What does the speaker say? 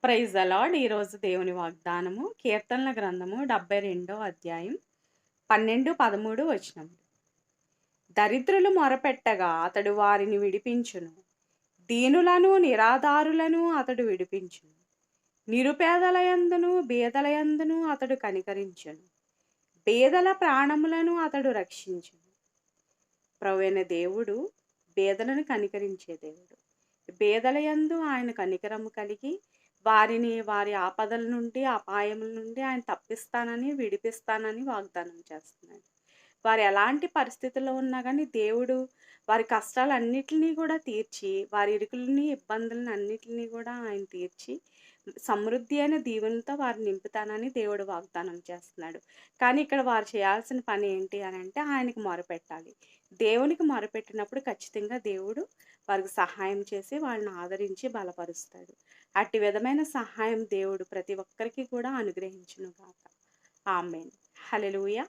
Praise the lord. ఈరోజు దేవుని వాగ్దానము కీర్తనల గ్రంథము 72వ అధ్యాయం 12, 13 వచనములు. దరిద్రులు మొరపెట్టగా అతడు వారిని విడిపించును. దీనులను నిరాధారులను అతడు విడిపించును. నిరుపేదలయందును బీదలయందును అతడు కనికరించును. బీదల ప్రాణములను అతడు రక్షించును. ప్రభువైన దేవుడు బీదలను కనికరించే దేవుడు. బీదలయందు ఆయన కనికరము కలిగి వారిని వారి ఆపదల నుండి, అపాయముల నుండి ఆయన తప్పిస్తానని, విడిపిస్తానని వాగ్దానం చేస్తున్నాడు. వారు ఎలాంటి పరిస్థితుల్లో ఉన్నా గానీ దేవుడు వారి కష్టాలన్నిటిని కూడా తీర్చి, వారి ఇరుకులని, ఇబ్బందులను అన్నిటిని కూడా ఆయన తీర్చి, సమృద్ధి అయిన దీవెనలతో వారిని నింపుతానని దేవుడు వాగ్దానం చేస్తున్నాడు. కానీ ఇక్కడ వారు చేయాల్సిన పని ఏంటి అనంటే ఆయనకి మొరపెట్టాలి. దేవునికి మొరపెట్టినప్పుడు ఖచ్చితంగా దేవుడు వారికి సహాయం చేసి వాళ్ళని ఆదరించి బలపరుస్తాడు. అట్టి విధమైన సహాయం దేవుడు ప్రతి ఒక్కరికి కూడా అనుగ్రహించును గాక. ఆమేన్. హల్లెలూయా.